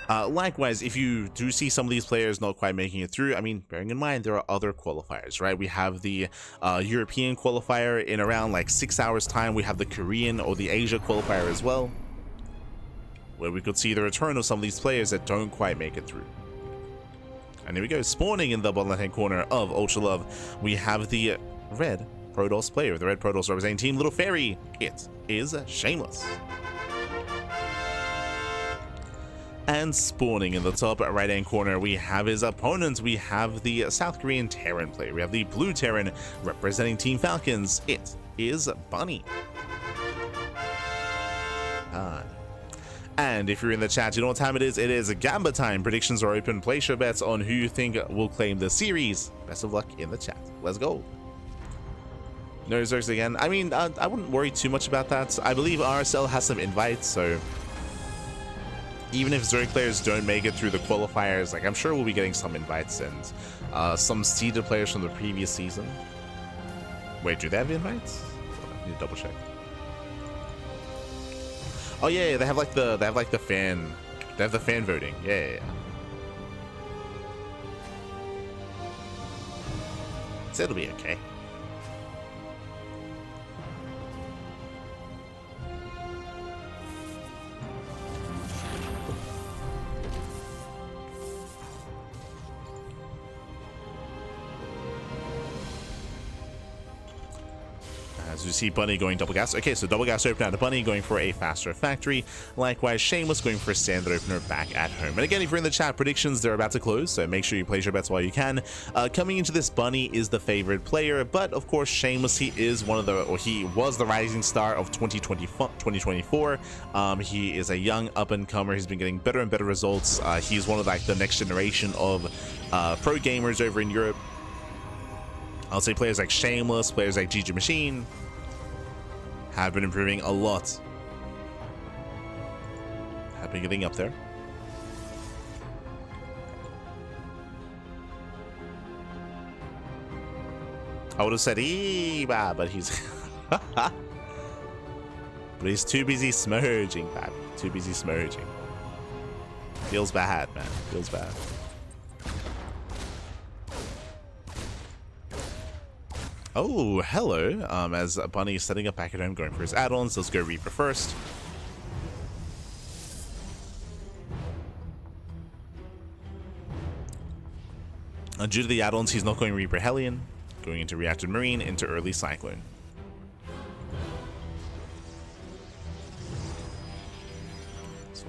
Likewise, if you do see some of these players not quite making it through, I mean, bearing in mind there are other qualifiers, right? We have the European qualifier in around like 6 hours time. We have the Korean or the Asia qualifier as well, where we could see the return of some of these players that don't quite make it through. And here we go, spawning in the bottom left hand corner of Ultra Love, we have the red Protoss player, the red Protoss representing Team Little Fairy. It is Shameless. And spawning in the top right hand corner, we have his opponent. We have the South Korean Terran player. We have the blue Terran representing Team Falcons. It is Bunny. And if you're in the chat, you know what time it is. It is Gamba time. Predictions are open. Place your bets on who you think will claim the series. Best of luck in the chat. Let's go. No Zergs again. I mean, I wouldn't worry too much about that. I believe RSL has some invites, so even if Zerg players don't make it through the qualifiers, like, I'm sure we'll be getting some invites and some seeded players from the previous season. Wait, do they have invites? I need to double check. Oh yeah, they have like the fan voting. Yeah. So it'll be okay. As you see Bunny going double gas. Okay, so double gas opener out of Bunny going for a faster factory. Likewise, Shameless going for a standard opener back at home. And again, if you're in the chat, predictions, they're about to close, so make sure you place your bets while you can. Coming into this, Bunny is the favorite player, but of course, Shameless, he is one of the, or he was the rising star of 2024. He is a young up-and-comer. He's been getting better and better results. He's one of like the next generation of pro gamers over in Europe. I'll say players like Shameless, players like GG Machine have been improving a lot. Have been getting up there. I would have said Eba, but he's but he's too busy smurging, Pappy. Too busy smurging. Feels bad, man. Feels bad. Oh, hello. As Bunny is setting up back at home, going for his add-ons. Let's go Reaper first. Due to the add-ons, he's not going Reaper Hellion, going into Reactive Marine, into early Cyclone.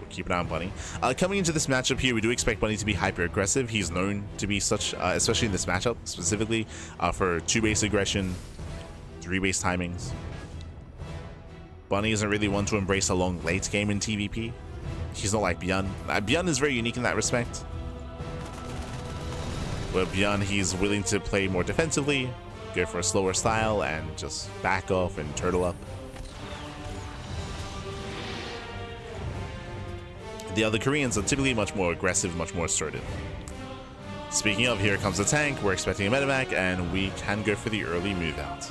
Keep an eye on Bunny. Coming into this matchup here, we do expect Bunny to be hyper aggressive. He's known to be such, especially in this matchup specifically, for 2-base aggression, 3-base timings. Bunny isn't really one to embrace a long late game in TvP. He's not like Bjorn. Bjorn is very unique in that respect. But Bjorn, he's willing to play more defensively, go for a slower style, and just back off and turtle up. The other Koreans are typically much more aggressive, much more assertive. Speaking of, here comes the tank. We're expecting a medevac, and we can go for the early move out.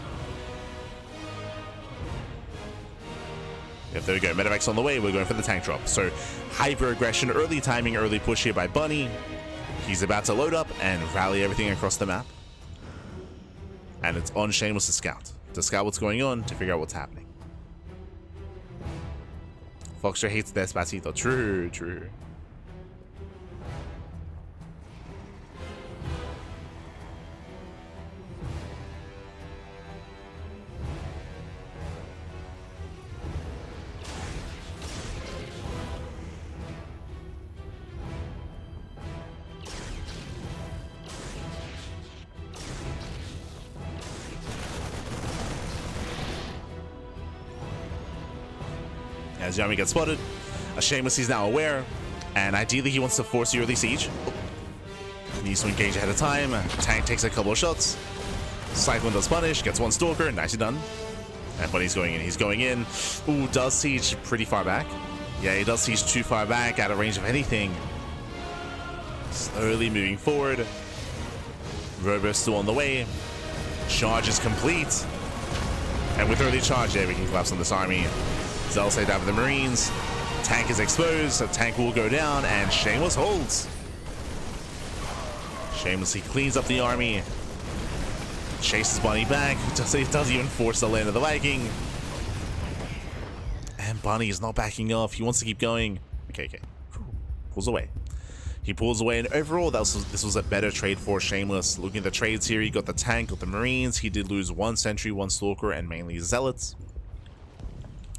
Yep, there we go. Medevac's on the way. We're going for the tank drop. So, hyper aggression, early timing, early push here by Bunny. He's about to load up and rally everything across the map. And it's on Shameless to scout what's going on, to figure out what's happening. Foxtrot hates Despacito. True, true. As Yami gets spotted, Shameless is now aware, and ideally he wants to force the early siege. He needs to engage ahead of time. Tank takes a couple of shots. Cyclone does punish, gets one Stalker, nicely done. And Bunny's going in, he's going in. Ooh, does siege pretty far back. Yeah, he does siege too far back, out of range of anything. Slowly moving forward. Robo's still on the way. Charge is complete. And with early charge, yeah, we can collapse on this army. Zell saved out for the Marines. Tank is exposed, the tank will go down, and Shameless holds. Shameless, he cleans up the army. Chases Bunny back. He doesn't even force the land of the Viking. And Bunny is not backing off. He wants to keep going. Okay. Pulls away. He pulls away, and overall, this was a better trade for Shameless. Looking at the trades here, he got the tank, got the Marines. He did lose 1 Sentry, 1 Stalker, and mainly Zealots.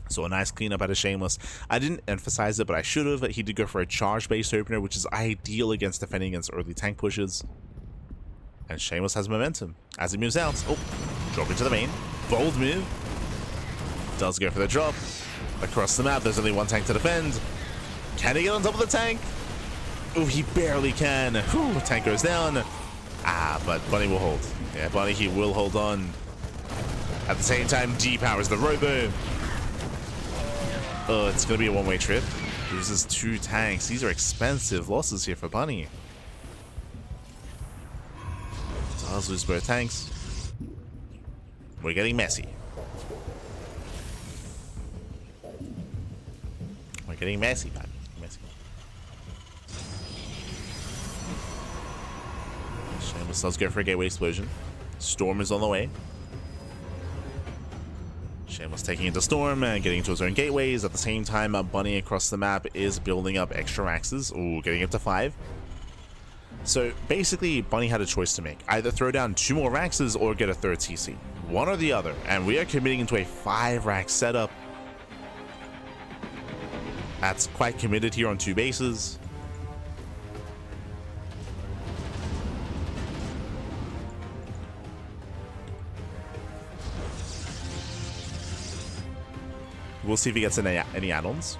So a nice cleanup out of Shameless. I didn't emphasize it, but I should have. He did go for a charge-based opener, which is ideal against defending against early tank pushes. And Shameless has momentum as he moves out. Oh, drop into the main. Bold move. Does go for the drop. Across the map, there's only 1 tank to defend. Can he get on top of the tank? Oh, he barely can. Whew, tank goes down. But Bunny will hold. Yeah, Bunny, he will hold on. At the same time, D-powers the Robo. Oh, it's going to be a one-way trip. Loses 2 tanks. These are expensive losses here for Bunny. Does lose both tanks. We're getting messy. We're getting messy, man. Messy. Shameless does go for a gateway explosion. Storm is on the way. Shameless taking into Storm and getting into his own gateways. At the same time, Bunny across the map is building up extra axes. Ooh, getting up to 5. So basically, Bunny had a choice to make. Either throw down 2 more Raxes or get a 3rd TC. One or the other. And we are committing into a 5-rack setup. That's quite committed here on 2 bases. We'll see if he gets any add-ons.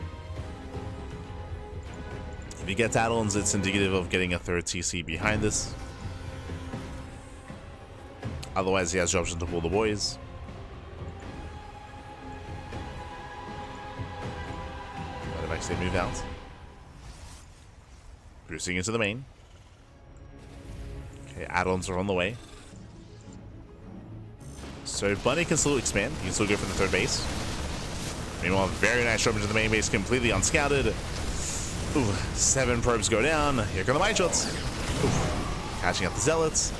If he gets add-ons, it's indicative of getting a 3rd TC behind this. Otherwise, he has the option to pull the boys. Let him actually move out. Boosting into the main. Okay, add-ons are on the way. So Bunny can still expand. He can still go for the 3rd base. Meanwhile, very nice drop into the main base, completely unscouted. Ooh, 7 probes go down. Here come the mine shots. Ooh, catching up the Zealots.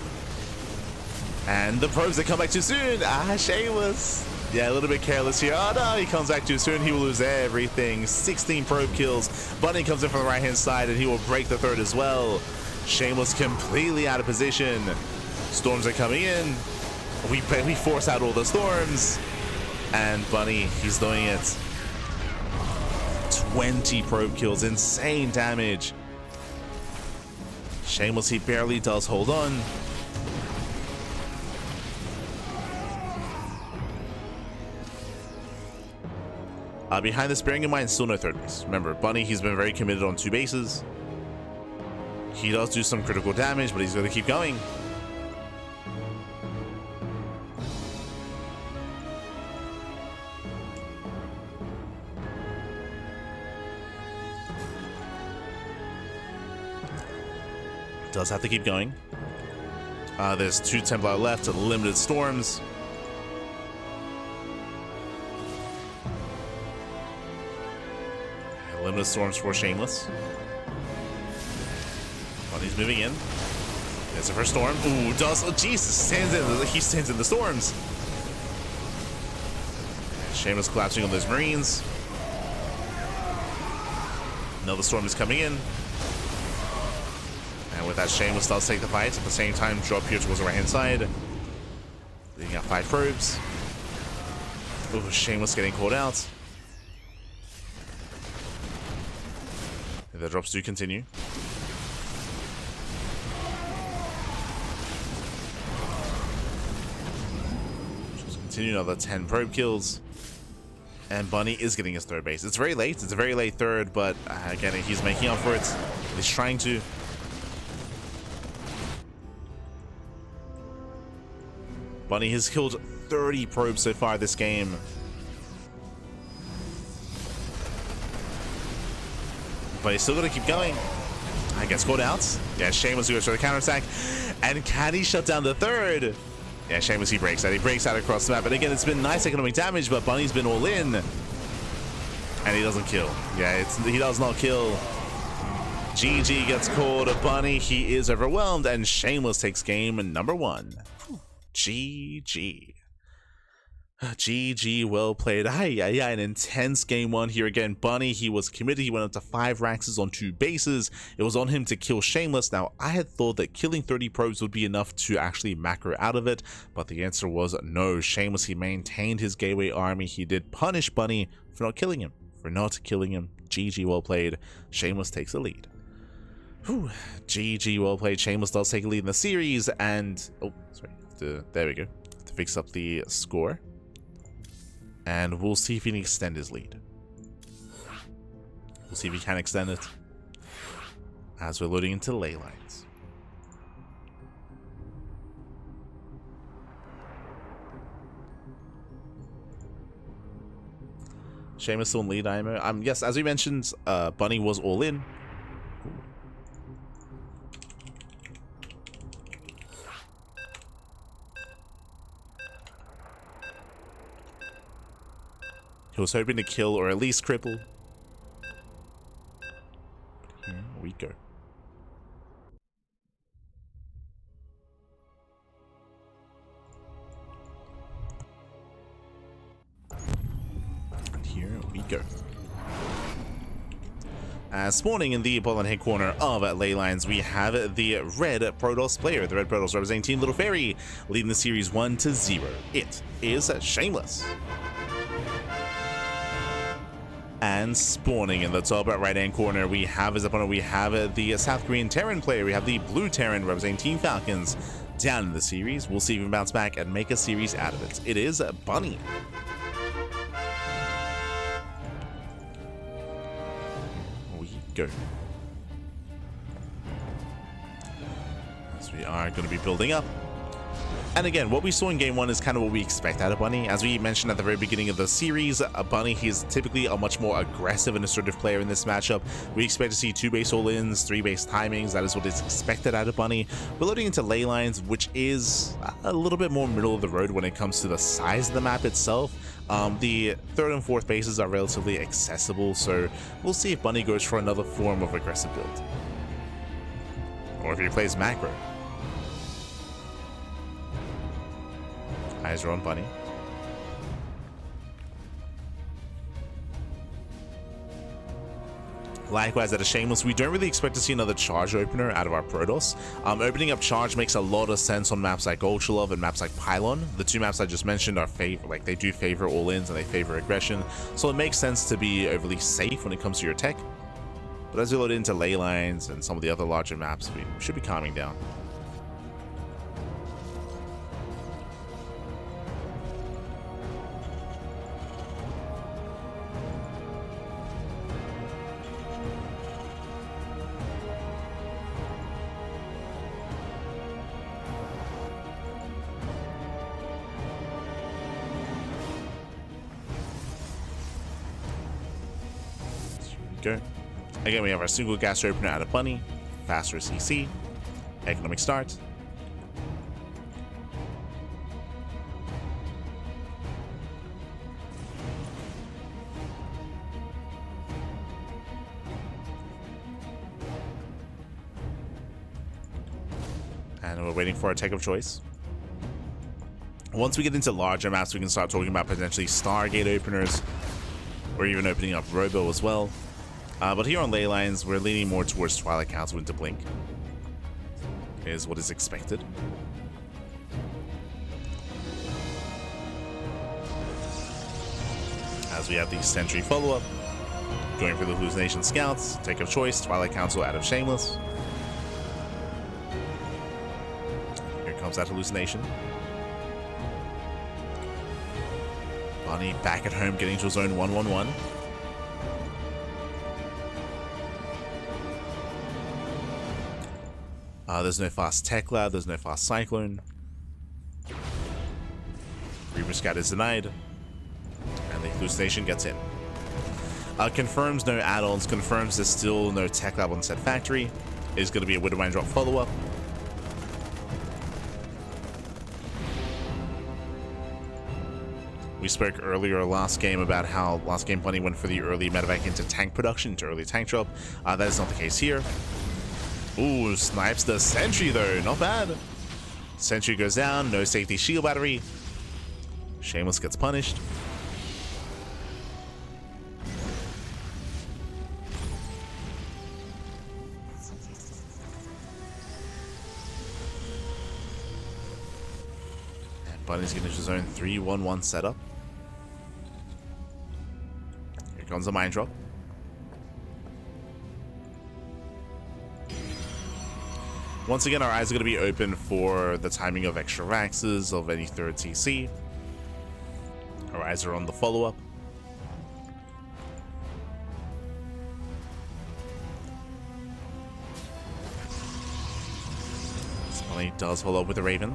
And the probes that come back too soon. Shameless. Yeah, a little bit careless here. Oh no, he comes back too soon. He will lose everything. 16 probe kills. Bunny comes in from the right-hand side, and he will break the 3rd as well. Shameless completely out of position. Storms are coming in. We force out all the storms. And Bunny, he's doing it. 20 probe kills, insane damage. Shameless, he barely does hold on. Behind this, bearing in mind, still no 3rd base. Remember, Bunny, he's been very committed on 2 bases. He does do some critical damage, but he's going to keep going. Does have to keep going. There's 2 Templar left, limited storms. Limited storms for Shameless. Bunny's moving in. There's the first storm. Ooh, Jesus, he stands in the storms. Shameless collapsing on those Marines. Another storm is coming in. And with that, Shameless does take the fight. At the same time, drop here towards the right-hand side. Leading out 5 probes. Ooh, Shameless getting caught out. The drops do continue. Just continue another 10 probe kills. And Bunny is getting his 3rd base. It's very late. It's a very late 3rd, but again, he's making up for it. He's trying to. Bunny has killed 30 probes so far this game. But he's still going to keep going. I gets caught out. Yeah, Shameless goes for the counterattack. And can he shut down the 3rd? Yeah, Shameless, he breaks out. He breaks out across the map. And again, it's been nice economic damage, but Bunny's been all in. And he doesn't kill. Yeah, he does not kill. GG gets called a bunny. He is overwhelmed, and Shameless takes game number 1. GG. GG, well played. Yeah, an intense game 1 here again. Bunny, he was committed. He went up to 5 ranks on 2 bases. It was on him to kill Shameless. Now, I had thought that killing 30 probes would be enough to actually macro out of it, but the answer was no. Shameless, he maintained his gateway army. He did punish Bunny for not killing him. GG, well played. Shameless takes the lead. Whew. GG, well played. Shameless does take a lead in the series, and oh, sorry. There we go. To fix up the score. And we'll see if he can extend his lead. We'll see if he can extend it as we're loading into ley lines. Shameless still in lead, IMO. Yes, as we mentioned, Bunny was all in. He was hoping to kill or at least cripple. Here we go. And here we go. Spawning in the bottom head corner of ley lines, we have the red Protoss player. The red Protoss representing Team Little Fairy, leading the series 1-0. It is Shameless. And spawning in the top right-hand corner, we have his opponent. We have the South Korean Terran player. We have the blue Terran representing Team Falcons. Down in the series, we'll see if he can bounce back and make a series out of it. It is Bunny. We go. As we are going to be building up. And again, what we saw in game 1 is kind of what we expect out of Bunny. As we mentioned at the very beginning of the series, Bunny, he's typically a much more aggressive and assertive player in this matchup. We expect to see 2 base all-ins, 3 base timings. That is what is expected out of Bunny. We're loading into ley lines, which is a little bit more middle of the road when it comes to the size of the map itself. The 3rd and 4th bases are relatively accessible, so we'll see if Bunny goes for another form of aggressive build. Or if he plays macro. Eyes are on Bunny. Likewise, at a Shameless, we don't really expect to see another charge opener out of our Protoss. Opening up charge makes a lot of sense on maps like Golchalov and maps like Pylon. The 2 maps I just mentioned are they do favor all-ins and they favor aggression, so it makes sense to be overly safe when it comes to your tech. But as we load into ley lines and some of the other larger maps, we should be calming down. Go. Again, we have our single gas opener out of Bunny, faster CC, economic start. And we're waiting for our tech of choice. Once we get into larger maps, we can start talking about potentially Stargate openers, or even opening up Robo as well. But here on ley lines, we're leaning more towards Twilight Council into Blink. Is what is expected. As we have the Sentry follow-up, going for the Hallucination Scouts, take of choice, Twilight Council out of Shameless. Here comes that Hallucination. Bunny back at home, getting to his own 1-1-1. There's no fast Tech Lab, there's no fast Cyclone. Reaper Scout is denied. And the Hallucination gets in. Confirms no add-ons, confirms there's still no Tech Lab on said factory. Is going to be a Widowmine drop follow-up. We spoke earlier last game about how last game Bunny went for the early medevac into tank production, into early tank drop. That is not the case here. Ooh, snipes the sentry though, not bad. Sentry goes down, no safety shield battery. Shameless gets punished. Bunny's getting his own 3-1-1 setup. Here comes a mine drop. Once again, our eyes are going to be open for the timing of extra Raxes, of any third TC. Our eyes are on the follow-up. Bunny does follow up with the Raven.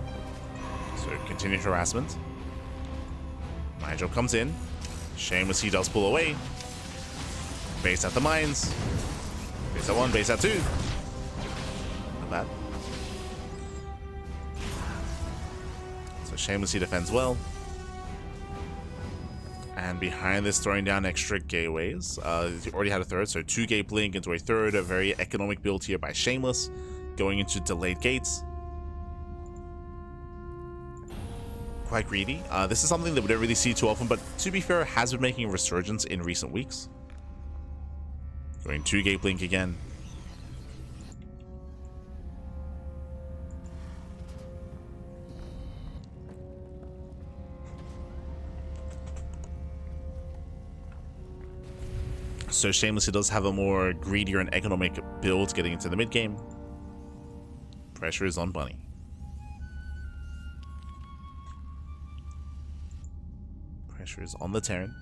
So continued harassment. Mine drop comes in. Shameless, he does pull away. Base at the mines. Base at 1, base at 2. Not bad. So Shameless, he defends well. And behind this, throwing down extra gateways. He already had a third, so 2 gate blink into a third. A very economic build here by Shameless. Going into delayed gates. Quite greedy. This is something that we don't really see too often, but to be fair, has been making a resurgence in recent weeks. Going 2 gate blink again. So Shameless, he does have a more greedier and economic build getting into the mid game. Pressure is on Bunny. Pressure is on the Terran.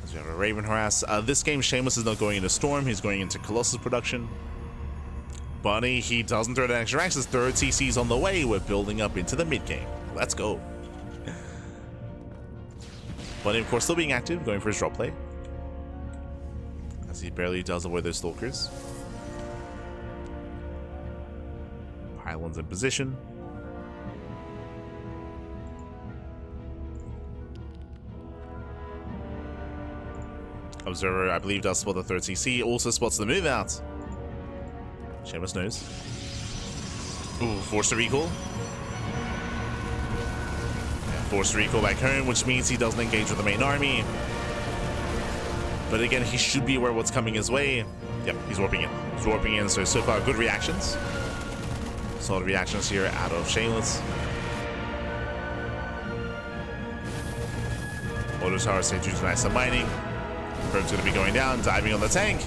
As we have a Raven harass. This game, Shameless is not going into Storm. He's going into Colossus production. Bunny, he doesn't throw down extra Raxes. Third CC's on the way. We're building up into the mid game. Let's go. Bunny, of course, still being active, going for his drop play. As he barely does avoid those stalkers. Pylons in position. Observer, I believe, does spot the third CC. Also spots the move out. Shameless knows. Ooh, forced to recall. Yeah, forced to recall back home, which means he doesn't engage with the main army. But again, he should be aware of what's coming his way. Yep, he's warping in. He's warping in, so far good reactions. Solid reactions here out of Shameless. Auto tower stay due to nice mining. Probe's gonna be going down, diving on the tank.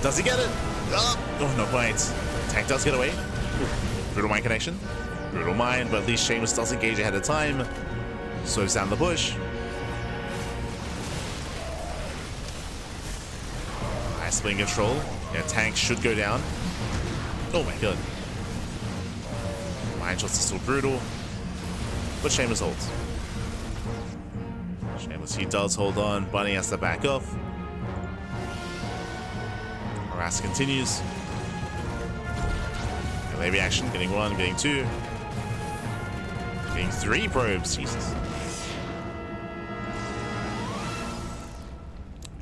Does he get it? Oh, no quite. Tank does get away. Ooh, brutal mine connection. Brutal mine, but at least Shameless does engage ahead of time. Slows down the push. Nice spin control. Yeah, tank should go down. Oh my god. Mine shots are still brutal. But Shameless holds. Shameless, he does hold on. Bunny has to back off. Harass continues. Melee reaction, getting 1, getting 2. Getting 3 probes, Jesus.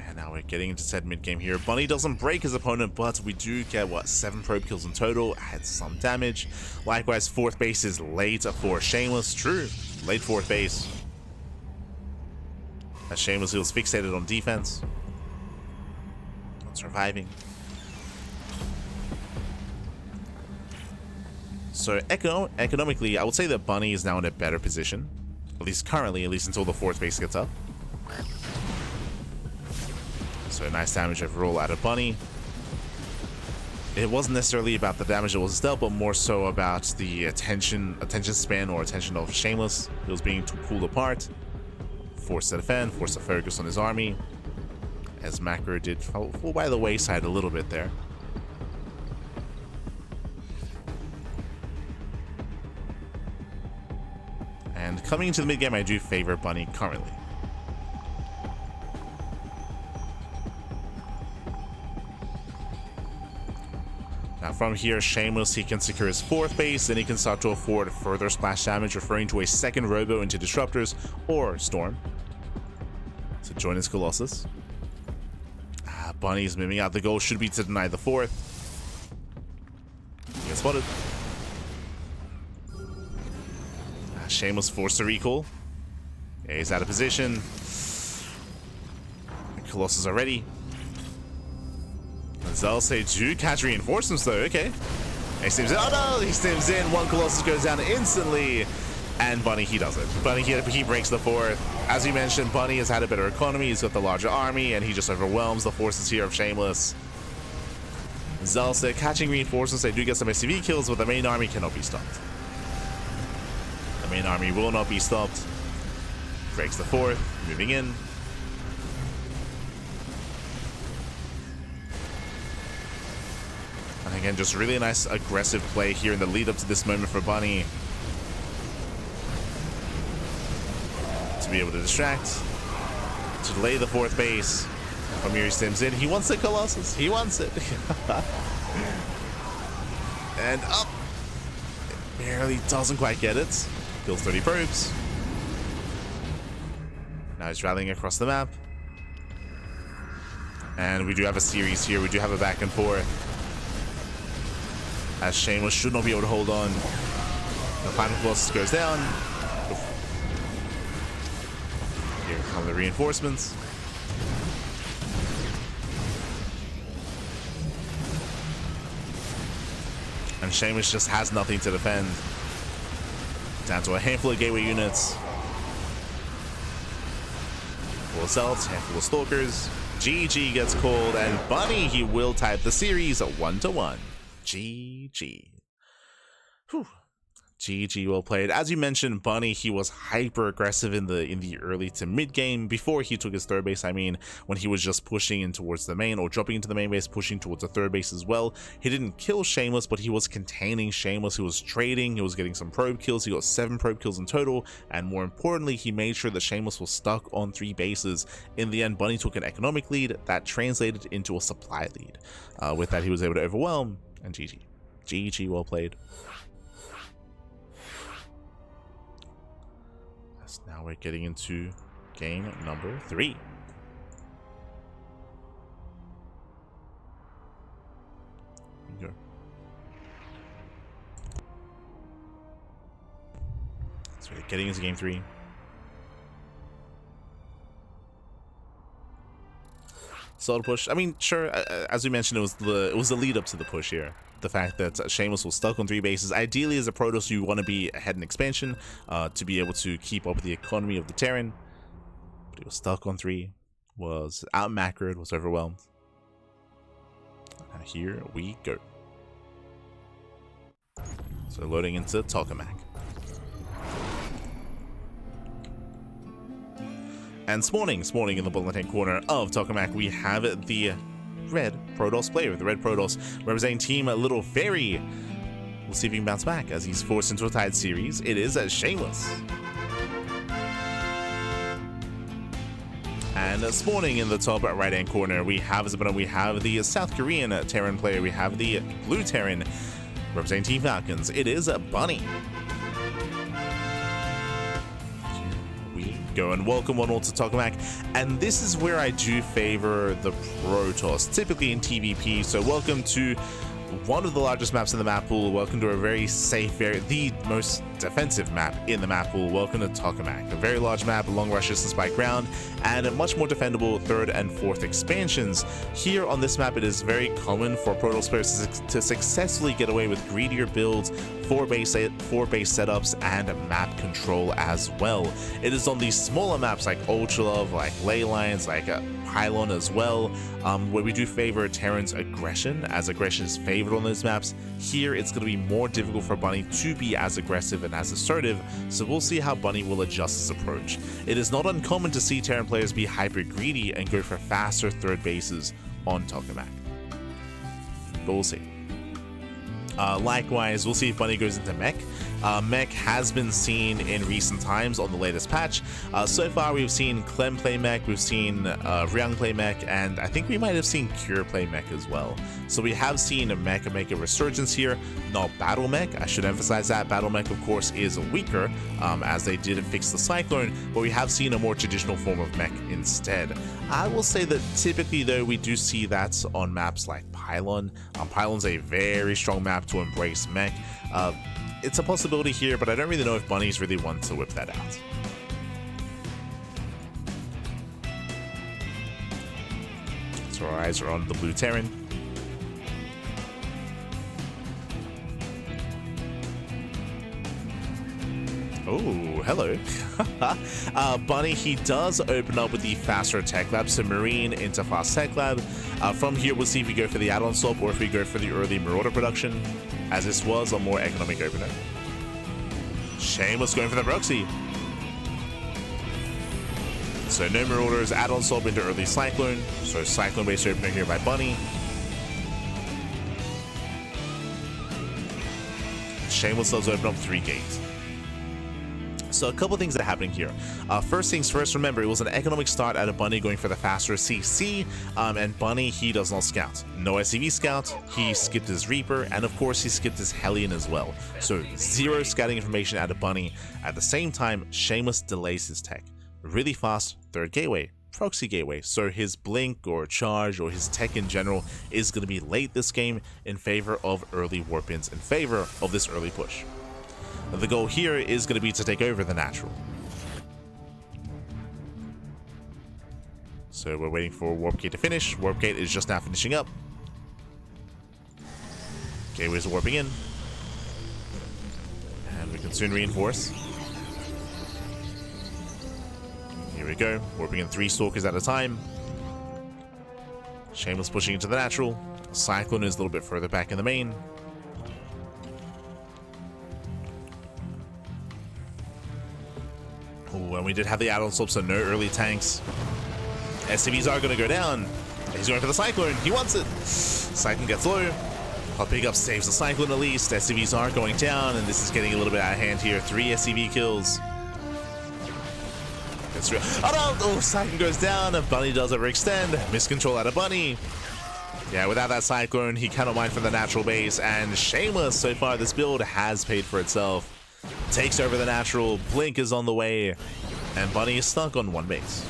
And now we're getting into said mid-game here. Bunny doesn't break his opponent, but we do get, what, 7 probe kills in total. Adds some damage. Likewise, 4th base is late for Shameless. True, late 4th base. As Shameless, he was fixated on defense. On surviving. So economically, I would say that Bunny is now in a better position. At least currently, at least until the 4th base gets up. So nice damage overall out of Bunny. It wasn't necessarily about the damage that was dealt, but more so about the attention span or attention of Shameless. He was being pulled apart. Forced to defend, forced to focus on his army. As Macro did fall by the wayside a little bit there. And coming into the mid game, I do favor Bunny currently. Now from here, Shameless, he can secure his 4th base, then he can start to afford further splash damage, referring to a 2nd Robo into Disruptors or Storm. So join his Colossus. Bunny's miming out. The goal should be to deny the 4th. He gets spotted. Shameless forced to recall. Yeah, he's out of position. The Colossus are ready. Zelsay do catch reinforcements though, okay. He stims in. Oh no, he stims in. 1 Colossus goes down instantly. And Bunny, he does it. Bunny, he breaks the 4th. As you mentioned, Bunny has had a better economy. He's got the larger army, and he just overwhelms the forces here of Shameless. Zelsay catching reinforcements. They do get some SCV kills, but the main army cannot be stopped. The main army will not be stopped. Breaks the 4th, moving in. And again, just really nice aggressive play here in the lead up to this moment for Bunny. To be able to distract, to delay the 4th base. From here he stims in. He wants the Colossus. He wants it. And up. It barely doesn't quite get it. Kills 30 probes. Now he's rallying across the map. And we do have a series here. We do have a back and forth. As Shameless should not be able to hold on. The final Colossus goes down. Here come the reinforcements. And Shameless just has nothing to defend. Down to a handful of gateway units. Full assaults, handful of stalkers. GG gets called, and Bunny, he will type the series 1-1. GG. Whew. GG, well played. As you mentioned, Bunny, he was hyper aggressive in the early to mid game before he took his 3rd base. I mean, when he was just pushing in towards the main or dropping into the main base, pushing towards the 3rd base as well. He didn't kill Shameless, but he was containing Shameless. He was trading. He was getting some probe kills. He got 7 probe kills in total, and more importantly, he made sure that Shameless was stuck on 3 bases. In the end, Bunny took an economic lead that translated into a supply lead. With that, he was able to overwhelm, and GG. GG, well played. Now we're getting into game number 3. Here we go. So we're getting into game 3. Solid push. I mean, sure, as we mentioned, it was the lead up to the push here. The fact that Shameless was stuck on 3 bases. Ideally, as a Protoss, you want to be ahead in expansion to be able to keep up with the economy of the Terran. But he was stuck on 3, was out macroed, was overwhelmed. Now here we go. So loading into Tokamak. And spawning in the bottom left-hand corner of Tokamak, we have the red Protoss player, the red Protoss representing Team Little Fairy. We'll see if he can bounce back as he's forced into a tied series. It is Shameless. And spawning in the top right-hand corner, we have the South Korean Terran player. We have the blue Terran representing Team Falcons. It is Bunny. Go and welcome one all to Tokamak, and this is where I do favor the Protoss, typically in TvP. So welcome to one of the largest maps in the map pool. Welcome to a very safe, the most defensive map in the map pool. Welcome to Tokamak, a very large map, long rush distance by ground, and a much more defendable 3rd and 4th expansions. Here on this map, it is very common for Protoss players to successfully get away with greedier builds, 4 base setups, and map control as well. It is on these smaller maps like Ultralove, like Ley Lines, like Pylon as well, where we do favor Terran's aggression, as aggression is favored on those maps. Here, it's going to be more difficult for Bunny to be as aggressive and as assertive, so we'll see how Bunny will adjust his approach. It is not uncommon to see Terran players be hyper greedy and go for faster 3rd bases on Tokamak, but we'll see. Likewise, we'll see if Bunny goes into mech. Mech has been seen in recent times on the latest patch. So far, we've seen Clem play mech, we've seen Ryung play mech, and I think we might have seen Cure play mech as well. So we have seen a mech make a resurgence here, not Battle Mech. I should emphasize that. Battle Mech, of course, is weaker, as they did fix the Cyclone, but we have seen a more traditional form of mech instead. I will say that typically, though, we do see that on maps like Pylon. Pylon's a very strong map to embrace mech. It's a possibility here, but I don't really know if Bunnies really want to whip that out. So our eyes are on the blue Terran. Oh, hello. Bunny, he does open up with the faster tech lab, so Marine into fast tech lab. From here, we'll see if we go for the add-on swap or if we go for the early Marauder production, as this was a more economic opener. Shameless going for the proxy. So no Marauders, add-on swap into early Cyclone. So Cyclone-based opener here by Bunny. Shameless does open up 3 gates. So a couple things that are happening here. First things first, remember, it was an economic start out of Bunny going for the faster CC, and Bunny, he does not scout. No SCV scout, he skipped his Reaper, and of course he skipped his Hellion as well. So 0 scouting information out of Bunny. At the same time, Shameless delays his tech. Really fast, 3rd gateway, proxy gateway, so his blink or charge or his tech in general is going to be late this game in favor of early warp-ins, in favor of this early push. The goal here is going to be to take over the natural. So we're waiting for Warp Gate to finish. Warp Gate is just now finishing up. Gateways are warping in. And we can soon reinforce. Here we go. Warping in 3 Stalkers at a time. Shameless pushing into the natural. Cyclone is a little bit further back in the main. Ooh, and we did have the add-on swap, so no early tanks. SCVs are going to go down. He's going for the Cyclone. He wants it. Cyclone gets low. Hot pickup saves the Cyclone at least. SCVs are going down, and this is getting a little bit out of hand here. 3 SCV kills. Gets real. Oh no! Oh, Cyclone goes down, and Bunny does overextend. Miscontrol out of Bunny. Yeah, without that Cyclone, he cannot mine from the natural base, and Shameless, so far this build has paid for itself. Takes over the natural, Blink is on the way, and Bunny is stuck on 1 base.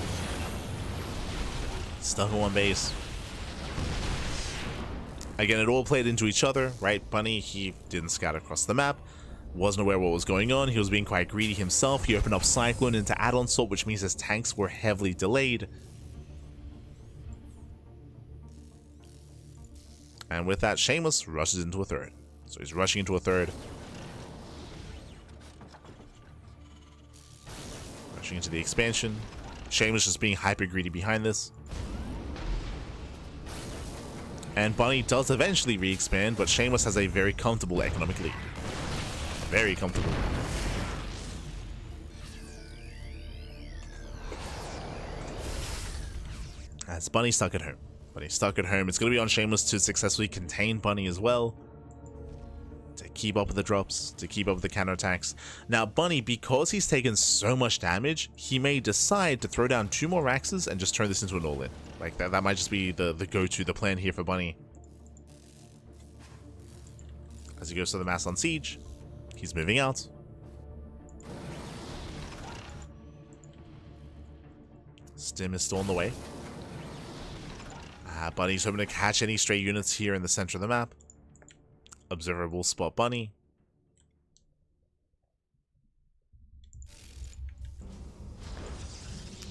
Stuck on 1 base. Again, it all played into each other, right? Bunny, he didn't scout across the map, wasn't aware what was going on, he was being quite greedy himself, he opened up Cyclone into add-on swap, which means his tanks were heavily delayed. And with that, Shameless rushes into a 3rd. So he's rushing into a 3rd. Rushing into the expansion. Shameless just being hyper greedy behind this. And Bunny does eventually re-expand, but Shameless has a very comfortable economic lead. Very comfortable. As Bunny stuck at home. Bunny stuck at home. It's going to be on Shameless to successfully contain Bunny as well. To keep up with the drops, to keep up with the counterattacks. Now, Bunny, because he's taken so much damage, he may decide to throw down 2 more Raxes and just turn this into an all-in. Like, that might just be the go-to, the plan here for Bunny. As he goes to the Mass on Siege, he's moving out. Stim is still on the way. Bunny's hoping to catch any stray units here in the center of the map. Observer will spot Bunny.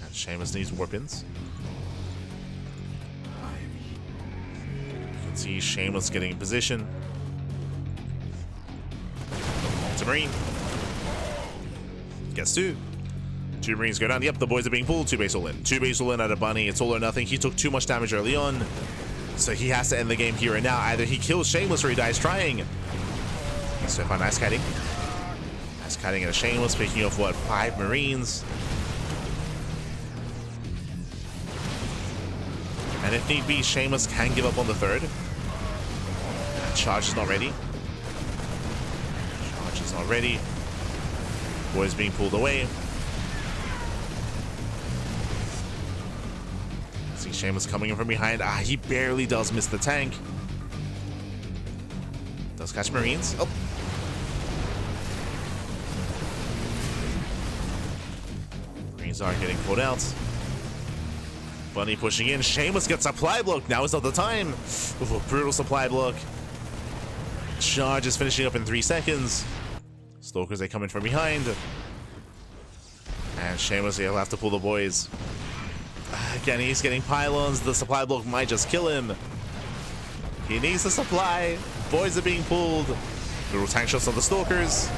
And Shameless needs warp-ins. You can see Shameless getting in position. It's a Marine. Gets 2. 2 Marines go down. Yep, the boys are being pulled. 2 base all in. 2 base all in out of Bunny. It's all or nothing. He took too much damage early on. So he has to end the game here and now. Either he kills Shameless or he dies trying. So far, nice kiting. Nice kiting at a Shameless, picking off, what, 5 Marines. And if need be, Shameless can give up on the 3rd. Charge is not ready. Archer's not ready. Boys being pulled away. See Shameless coming in from behind. He barely does miss the tank. Does catch Marines. Oh. Marines are getting pulled out. Bunny pushing in. Shameless gets supply block. Now is not the time. Ooh, brutal supply block. Charge is finishing up in 3 seconds. Stalkers, they come in from behind. And Shameless, he'll have to pull the boys. Again, he's getting pylons. The supply block might just kill him. He needs the supply. Boys are being pulled. Little tank shots on the Stalkers.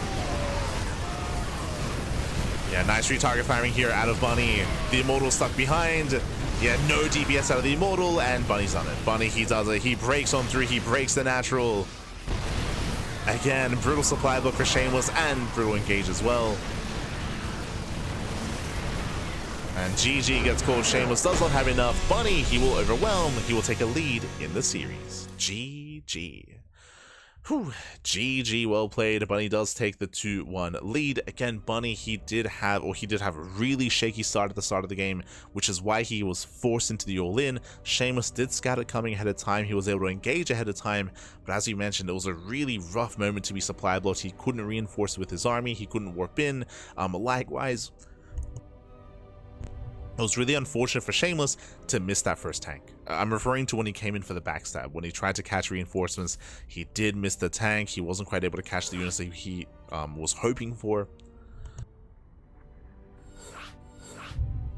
Yeah, nice retarget firing here out of Bunny. The Immortal stuck behind. Yeah, no DPS out of the Immortal, and Bunny's on it. Bunny, he does it. He breaks on through. He breaks the natural. Again, brutal supply block for Shameless, and brutal engage as well. And GG gets called. Shameless does not have enough. Bunny, he will overwhelm. He will take a lead in the series. GG. Whew. GG, well played. Bunny does take the 2-1 lead. Again, Bunny, he did have a really shaky start at the start of the game, which is why he was forced into the all-in. Shameless did scout it coming ahead of time. He was able to engage ahead of time, but as you mentioned, it was a really rough moment to be supply blocked. He couldn't reinforce with his army. He couldn't warp in. Likewise, it was really unfortunate for Shameless to miss that first tank. I'm referring to when he came in for the backstab. When he tried to catch reinforcements, he did miss the tank. He wasn't quite able to catch the units that he was hoping for.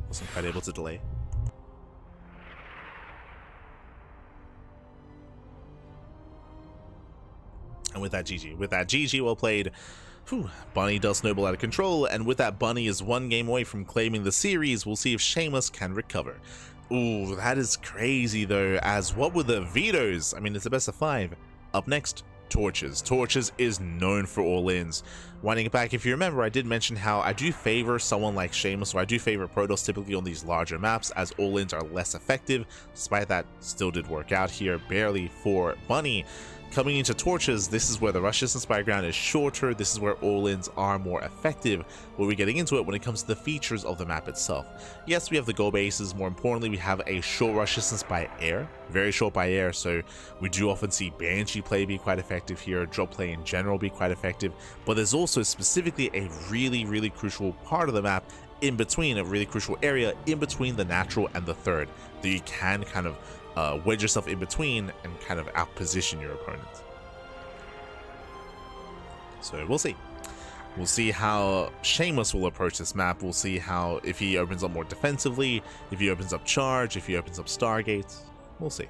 Wasn't quite able to delay. And with that, GG. With that, GG, well played. Whew, Bunny does snowball out of control, and with that, Bunny is 1 game away from claiming the series. We'll see if Shameless can recover. Ooh, that is crazy though, as what were the vetoes? I mean, it's a best of 5. Up next, Torches. Torches is known for all-ins. Winding it back, if you remember, I did mention how I do favor someone like Shameless, or I do favor Protoss typically on these larger maps, as all-ins are less effective. Despite that, still did work out here, barely for Bunny. Coming into Torches, this is where the rush distance by ground is shorter. This is where all-ins are more effective. We'll be getting into it when it comes to the features of the map itself. Yes, we have the go bases. More importantly, we have a short rush distance by air, very short by air. So we do often see Banshee play be quite effective here, drop play in general be quite effective. But there's also specifically a really crucial part of the map in between, a really crucial area in between the natural and the third, that you can kind of wedge yourself in between and kind of outposition your opponent. So we'll see. We'll see how Shameless will approach this map. We'll see how, if he opens up more defensively, if he opens up charge, if he opens up Stargates. We'll see.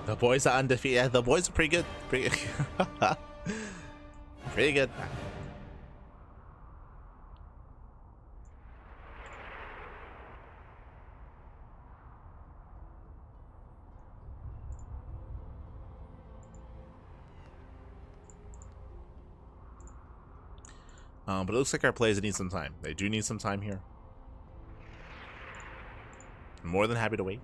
The boys are undefeated. Yeah, the boys are pretty good. Pretty good. Pretty good. But it looks like our players need some time. They do need some time here. I'm more than happy to wait.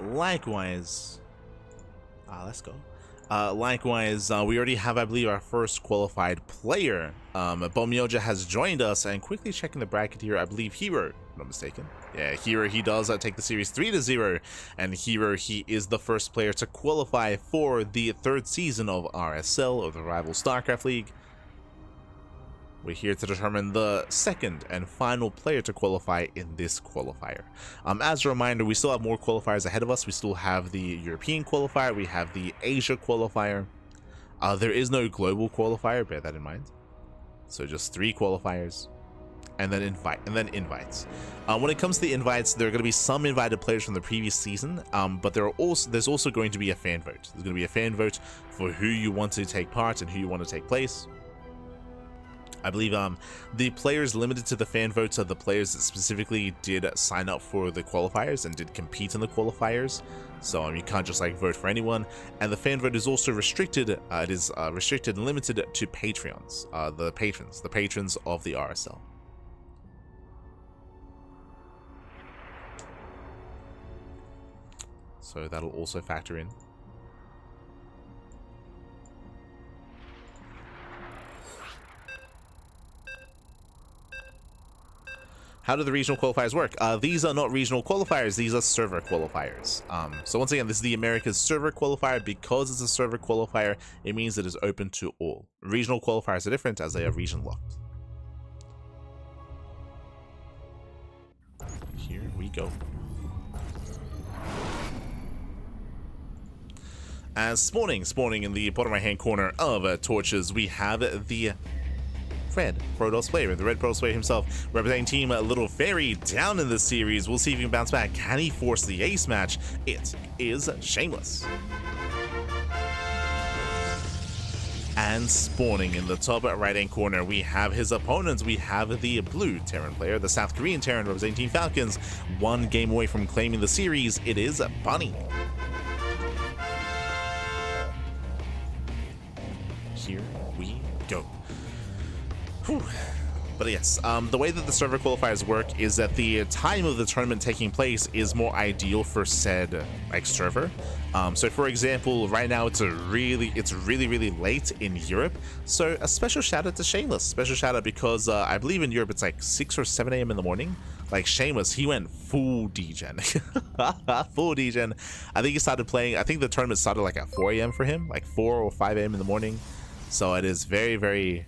Likewise, let's go. Likewise, we already have, I believe, our first qualified player. Bomyoja has joined us, and quickly checking the bracket here, I believe Hero, if I'm not mistaken. Yeah, Hero, he does take the series 3-0, and Hero, he is the first player to qualify for the 3rd season of RSL, or the Rival StarCraft League. We're here to determine the 2nd and final player to qualify in this qualifier. As a reminder, we still have more qualifiers ahead of us. We still have the European qualifier, we have the Asia qualifier. There is no global qualifier, bear that in mind. So just 3 qualifiers, and then invites. When it comes to the invites, there are going to be some invited players from the previous season, but there's also going to be a fan vote. There's going to be a fan vote for who you want to take part and who you want to take place. I believe the players limited to the fan votes are the players that specifically did sign up for the qualifiers and did compete in the qualifiers. So you can't just like vote for anyone. And the fan vote is also restricted. It is restricted and limited to Patreons, the patrons of the RSL. So that'll also factor in. How do the regional qualifiers work? These are not regional qualifiers, these are server qualifiers. So once again, this is the America's server qualifier. Because it's a server qualifier, it means it is open to all. Regional qualifiers are different as they are region locked. Here we go. As spawning in the bottom right hand corner of Torches, we have the red Protoss player, the red Protoss player himself, representing Team Little Fairy down in the series. We'll see if he can bounce back. Can he force the ace match? It is Shameless. And spawning in the top right hand corner, we have his opponents. We have the blue Terran player, the South Korean Terran representing Team Falcons. One game away from claiming the series. It is Bunny. Here we go. Whew. But yes, the way that the server qualifiers work is that the time of the tournament taking place is more ideal for said like server. So for example, right now it's really late in Europe. So a special shout out to Shameless. Special shout out because I believe in Europe it's like 6 or 7 a.m. in the morning. Like Shameless, he went full degen. Full degen. I think he started playing, I think the tournament started like at 4 a.m. for him, like 4 or 5 a.m. in the morning. So it is very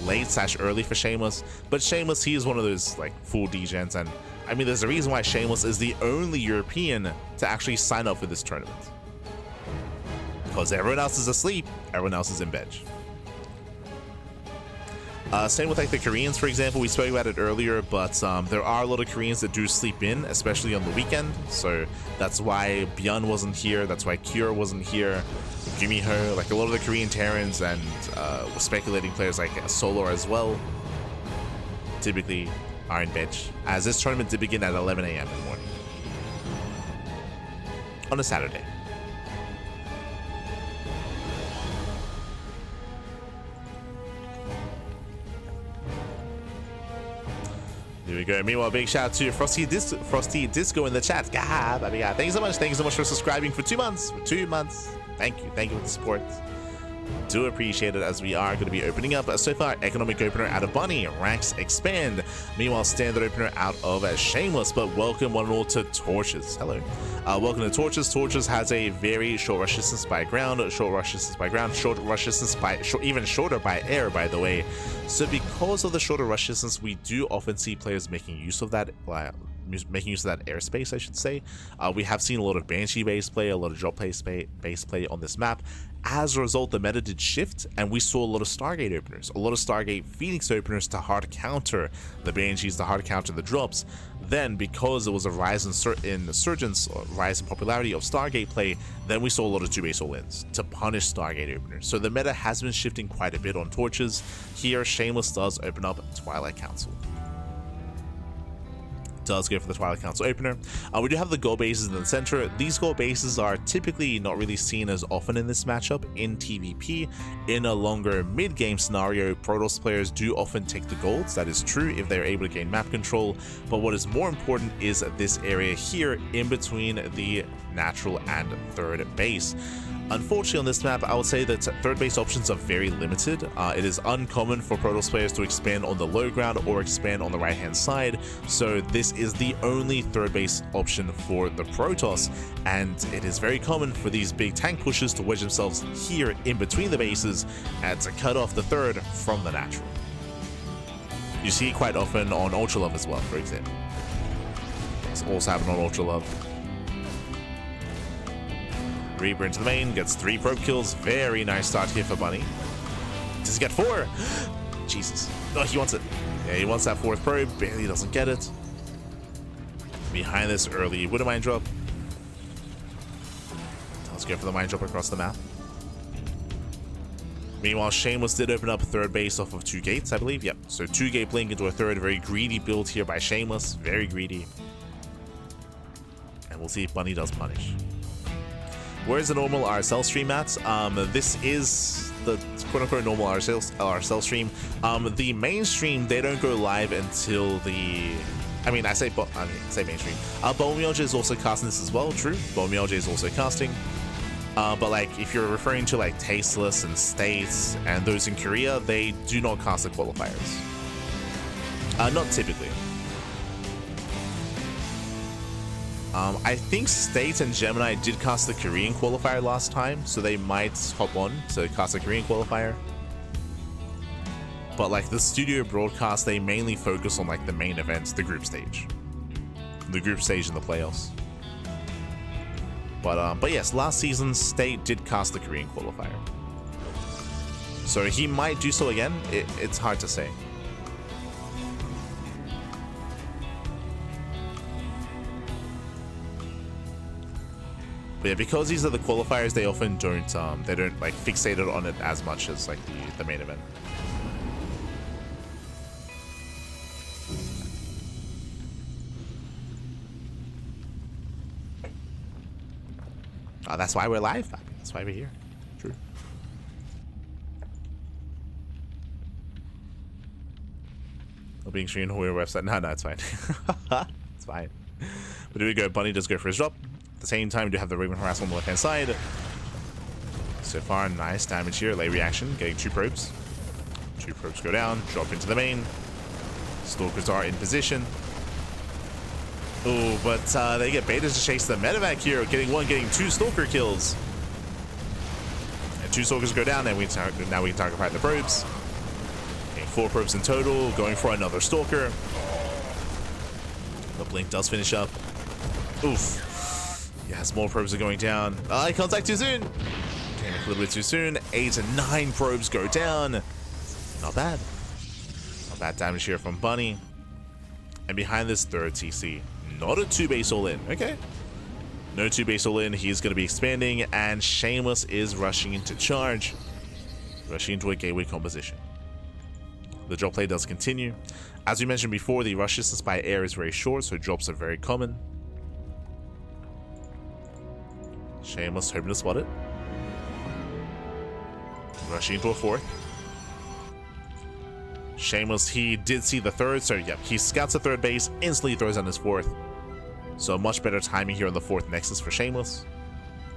late / early for Shameless. But Shameless, he is one of those like full degens, and I mean there's a reason why Shameless is the only European to actually sign up for this tournament. Because everyone else is asleep, everyone else is in bed. Same with like the Koreans, for example. We spoke about it earlier, but there are a lot of Koreans that do sleep in, especially on the weekend. So that's why Byun wasn't here, that's why Kure wasn't here, Gumiho, like a lot of the Korean Terrans, and we're speculating players like Solar as well, typically are in bed, as this tournament did begin at 11 a.m. in the morning on a Saturday. Here we go. Meanwhile, big shout out to Frosty Disco in the chat. God, thank you so much. Thank you so much for subscribing for 2 months. Thank you for the support. Do appreciate it, as we are going to be opening up so far economic opener out of Bunny, ranks expand. Meanwhile, standard opener out of Shameless. But welcome one and all to Torches. Hello. Welcome to Torches. Torches has a very short rush distance by ground, short rush distance by even shorter by air, by the way. So because of the shorter rush distance, we do often see players making use of that. Making use of that airspace, I should say. We have seen a lot of Banshee base play, a lot of drop base play on this map. As a result, the meta did shift, and we saw a lot of Stargate openers, a lot of Stargate Phoenix openers to hard counter the Banshees, to hard counter the drops. Then, because there was a rise in surgence, or rise in popularity of Stargate play, then we saw a lot of 2-base all-ins to punish Stargate openers. So the meta has been shifting quite a bit on Torches. Here, Shameless does open up Twilight Council. Does go for the Twilight Council opener. We do have the gold bases in the center. These gold bases are typically not really seen as often in this matchup in TvP. In a longer mid-game scenario, Protoss players do often take the golds. That is true if they're able to gain map control. But what is more important is this area here in between the natural and third base. Unfortunately, on this map, I would say that third base options are very limited. It is uncommon for Protoss players to expand on the low ground or expand on the right-hand side, so this is the only third base option for the Protoss, and it is very common for these big tank pushers to wedge themselves here in between the bases and to cut off the third from the natural. You see it quite often on Ultra Love as well, for example. It's also happened on Ultra Love. Reaper into the main, gets 3 probe kills. Very nice start here for Bunny. Does he get 4? Jesus. Oh, he wants it. Yeah, he wants that 4th probe. Barely doesn't get it. Behind this early Widow Mine drop. Let's go for the mine drop across the map. Meanwhile, Shameless did open up third base off of 2 gates, I believe. Yep, so 2 gate blink into a third. Very greedy build here by Shameless. Very greedy. And we'll see if Bunny does punish. Where's the normal RSL stream at? This is the quote-unquote normal RSL stream. The mainstream, they don't go live until the... I say mainstream. Bomyoj is also casting this as well, true. Bomyoj is also casting. But like, if you're referring to like Tasteless and States and those in Korea, they do not cast the qualifiers. Not typically. I think State and Gemini did cast the Korean qualifier last time, so they might hop on to cast a Korean qualifier. But like the studio broadcast, they mainly focus on like the main events, the group stage. The group stage in the playoffs. But yes, last season, State did cast the Korean qualifier. So he might do so again, it's hard to say. But yeah, because these are the qualifiers, they often don't like fixate it on it as much as like the main event. That's why we're live. That's why we're here. True. Being streamed on your website. No, it's fine. It's fine. But here we go. Bunny does go for his drop. At the same time, we do have the Raven harass on the left hand side. So far, nice damage here. Late reaction, getting 2 probes. 2 probes go down, drop into the main. Stalkers are in position. Oh, but they get baited to chase the medevac here, getting 2 stalker kills. And 2 stalkers go down, and now we can target fire the probes. Getting 4 probes in total, going for another stalker. The blink does finish up. Oof. Yes, more probes are going down. Eye contact too soon. Came a little bit too soon. 8 and 9 probes go down. Not bad. Not bad damage here from Bunny. And behind this third TC. Not a 2 base all in. Okay. No 2 base all in. He's going to be expanding. And Shameless is rushing into charge. Rushing into a gateway composition. The drop play does continue. As we mentioned before, the rush distance by air is very short, so drops are very common. Shameless hoping to spot it. Rushing into a 4th. Shameless, he did see the 3rd, so yep, he scouts the 3rd base, instantly throws on his 4th. So much better timing here on the 4th Nexus for Shameless.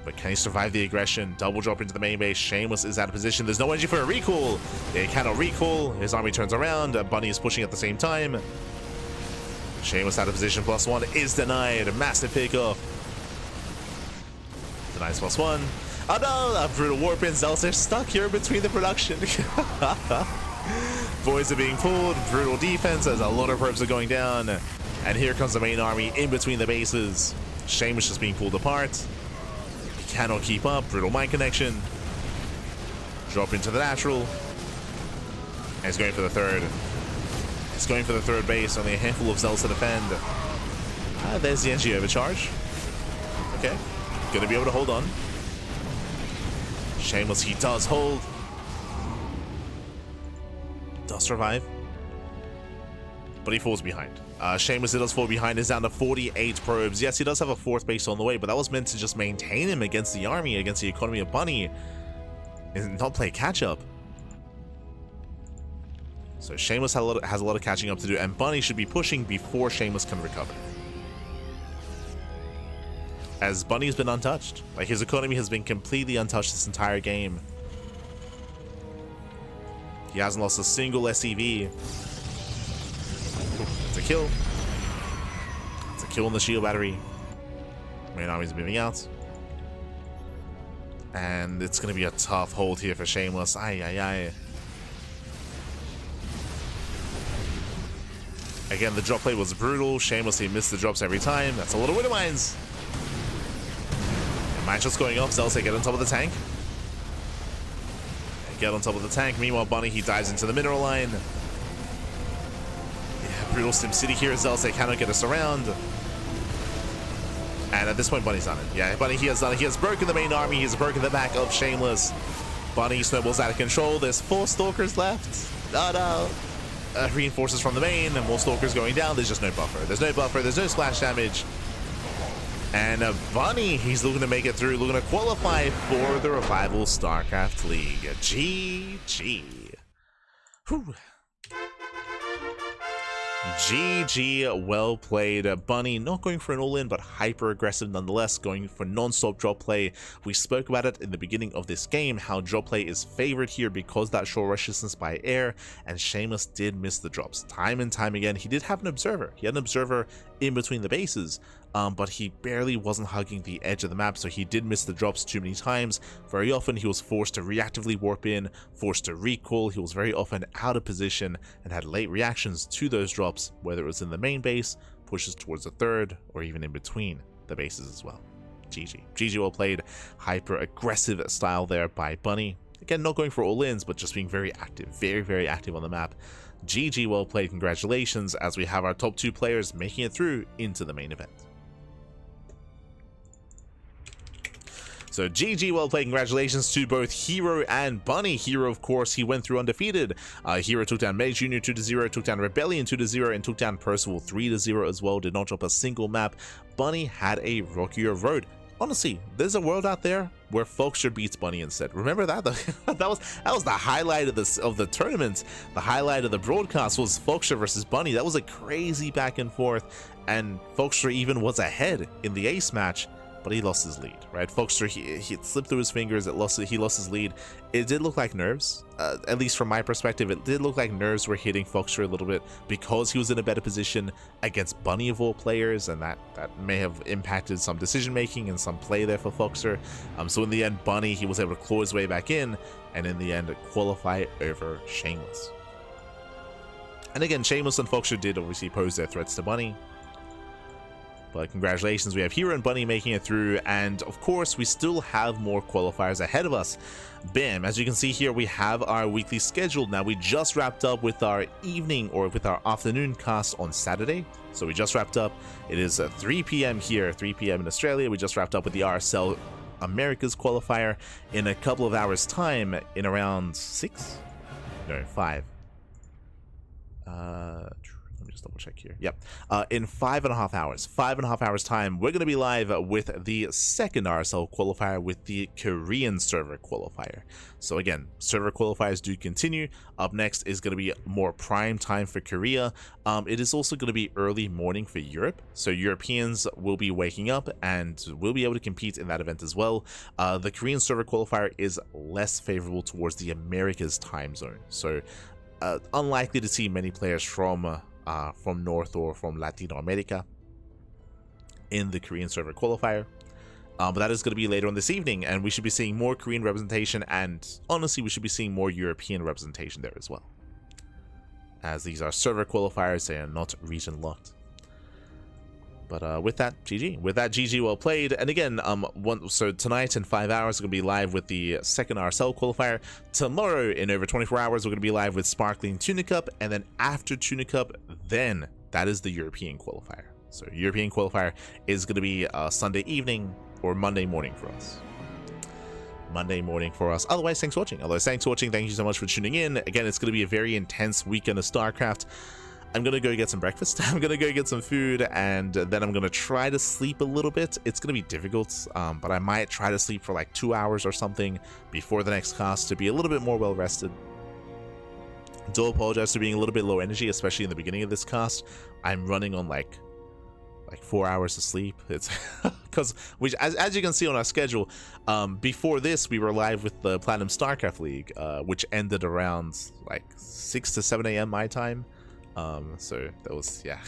But can he survive the aggression? Double drop into the main base. Shameless is out of position. There's no energy for a recall. He cannot recall. His army turns around. Bunny is pushing at the same time. Shameless out of position. +1 is denied. Massive pickoff. Denies +1. Oh no! A brutal warp in. Zells are stuck here between the production. Voids are being pulled. Brutal defense as a lot of probes are going down. And here comes the main army in between the bases. Shameless just being pulled apart. He cannot keep up. Brutal mind connection. Drop into the natural. And he's going for the 3rd. He's going for the 3rd base. Only a handful of Zells to defend. There's the NG overcharge. Okay. Gonna be able to hold on. Shameless, he does hold. Does survive. But he falls behind. Shameless, he does fall behind. Is down to 48 probes. Yes, he does have a 4th base on the way, but that was meant to just maintain him against the army, against the economy of Bunny, and not play catch up. So Shameless has a lot of catching up to do, and Bunny should be pushing before Shameless can recover. As Bunny's been untouched. Like, his economy has been completely untouched this entire game. He hasn't lost a single SCV. It's a kill. It's a kill on the shield battery. Main army's moving out. And it's going to be a tough hold here for Shameless. Aye. Again, the drop play was brutal. Shameless, he missed the drops every time. That's a lot of widow mines. Mine shots going off. Zells, get on top of the tank. Get on top of the tank. Meanwhile, Bunny, he dives into the mineral line. Yeah, brutal Sim City here. Zells, they cannot get us around. And at this point, Bunny's done it. Yeah, Bunny, he has done it. He has broken the main army. He has broken the back of Shameless. Bunny snowballs out of control. There's 4 Stalkers left. Oh no. Reinforces from the main, and more Stalkers going down. There's just no buffer. There's no buffer. There's no splash damage. And Bunny, he's looking to make it through, looking to qualify for the Revival StarCraft League. GG. Whew. GG, well played. Bunny not going for an all-in, but hyper aggressive nonetheless, going for non-stop drop play. We spoke about it in the beginning of this game, how drop play is favored here because that short rush distance by air, and Shameless did miss the drops time and time again. He did have an observer. He had an observer in between the bases, but he barely wasn't hugging the edge of the map, so he did miss the drops too many times. Very often he was forced to reactively warp in, forced to recall. He was very often out of position and had late reactions to those drops, whether it was in the main base, pushes towards the third, or even in between the bases as well. GG. GG, well played. Hyper aggressive style there by Bunny. Again, not going for all-ins, but just being very active, very active on the map. GG, well played. Congratulations, as we have our top 2 players making it through into the main event. So GG, well played. Congratulations to both Hero and Bunny. Hero, of course, he went through undefeated. Hero took down Mage Jr. 2-0, took down Rebellion 2-0, and took down Percival 3-0 as well. Did not drop a single map. Bunny had a rockier road. Honestly, there's a world out there where Folkster beats Bunny instead. Remember that? that was the highlight of the tournament. The highlight of the broadcast was Folkster versus Bunny. That was a crazy back and forth, and Folkster even was ahead in the ace match, but he lost his lead, right? Folkster, he slipped through his fingers. He lost his lead. It did look like nerves, at least from my perspective. It did look like nerves were hitting Folkster a little bit because he was in a better position against Bunny of all players, and that may have impacted some decision making and some play there for Folkster. So in the end, Bunny, he was able to claw his way back in, and in the end, qualify over Shameless. And again, Shameless and Folkster did obviously pose their threats to Bunny. But congratulations, we have Hero and Bunny making it through, and of course we still have more qualifiers ahead of us. Bam, as you can see here, we have our weekly schedule. Now, we just wrapped up with our evening, or with our afternoon cast on Saturday. So we just wrapped up. It is 3 p.m. here, 3 p.m. in Australia. We just wrapped up with the RSL Americas qualifier. In a couple of hours time, in around 5. Let me just double check here. Yep. In 5.5 hours. 5.5 hours time, we're going to be live with the second RSL qualifier, with the Korean server qualifier. So again, server qualifiers do continue. Up next is going to be more prime time for Korea. It is also going to be early morning for Europe. So Europeans will be waking up and will be able to compete in that event as well. The Korean server qualifier is less favorable towards the Americas time zone. So unlikely to see many players from North or from Latino America in the Korean server qualifier, but that is going to be later on this evening, and we should be seeing more Korean representation, and honestly we should be seeing more European representation there as well, as these are server qualifiers. They are not region locked. But with that, GG. With that, GG, well played. And again, so tonight in 5 hours, we're going to be live with the second RSL qualifier. Tomorrow, in over 24 hours, we're going to be live with Sparkling Tuna Cup. And then after Tuna Cup, then that is the European qualifier. So European qualifier is going to be Sunday evening or Monday morning for us. Monday morning for us. Otherwise, thanks for watching. Thank you so much for tuning in. Again, it's going to be a very intense weekend of StarCraft. I'm gonna go get some breakfast. I'm gonna go get some food, and then I'm gonna try to sleep a little bit. It's gonna be difficult, but I might try to sleep for like 2 hours or something before the next cast to be a little bit more well rested. Do apologize for being a little bit low energy, especially in the beginning of this cast. I'm running on like 4 hours of sleep. It's because as you can see on our schedule, before this we were live with the Platinum StarCraft League, which ended around like 6 to 7 a.m. my time. So that was, yeah,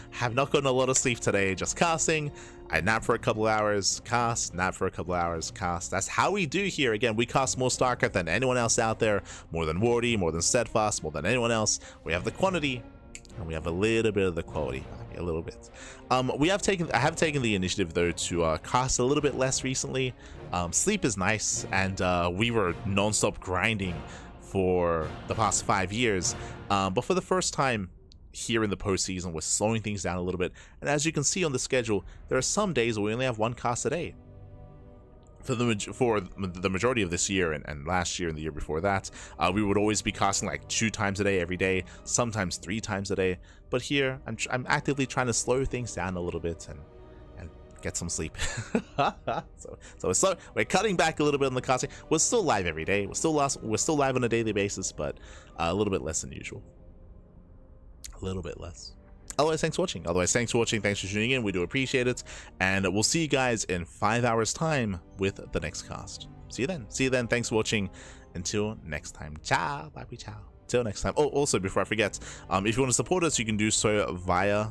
have not gotten a lot of sleep today, just casting. I nap for a couple hours, cast, nap for a couple hours, cast. That's how we do here. Again, we cast more StarCraft than anyone else out there, more than Wardy, more than Steadfast, more than anyone else. We have the quantity, and we have a little bit of the quality, a little bit. I have taken the initiative though to cast a little bit less recently. Sleep is nice, and we were non-stop grinding for the past 5 years, but for the first time here in the postseason, we're slowing things down a little bit. And as you can see on the schedule, there are some days where we only have one cast a day. for the majority of this year and last year and the year before that, we would always be casting like 2 times a day every day, sometimes 3 times a day. But here I'm actively trying to slow things down a little bit and get some sleep. so we're cutting back a little bit on the casting. We're still live every day. We're still live on a daily basis, but a little bit less than usual. A little bit less. Otherwise, thanks for watching. Thanks for tuning in. We do appreciate it. And we'll see you guys in 5 hours time with the next cast. See you then. Thanks for watching. Until next time. Ciao. Bye. Ciao. Till next time. Oh, also, before I forget, if you want to support us, you can do so via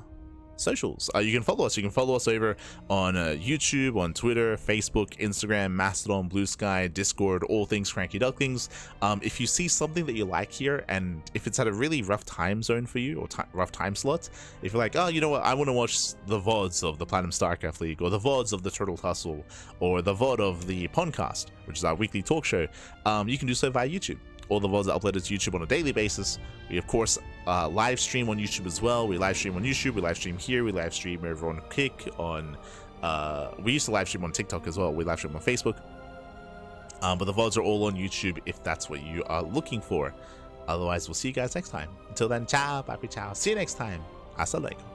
socials. You can follow us over on YouTube, on Twitter, Facebook, Instagram, Mastodon, Blue Sky, Discord, all things CranKy Ducklings. If you see something that you like here, and if it's at a really rough time zone for you, or rough time slot, if you're like, oh, you know what, I want to watch the VODs of the Platinum StarCraft League, or the VODs of the Turtle Tussle, or the VOD of the Podcast, which is our weekly talk show, you can do so via YouTube. All the VODs are uploaded to YouTube on a daily basis. We, of course, live stream on YouTube as well. We live stream on YouTube. We live stream here. We live stream over on Kick. We used to live stream on TikTok as well. We live stream on Facebook. But the VODs are all on YouTube if that's what you are looking for. Otherwise, we'll see you guys next time. Until then, ciao, bye, ciao. See you next time. Hasta luego.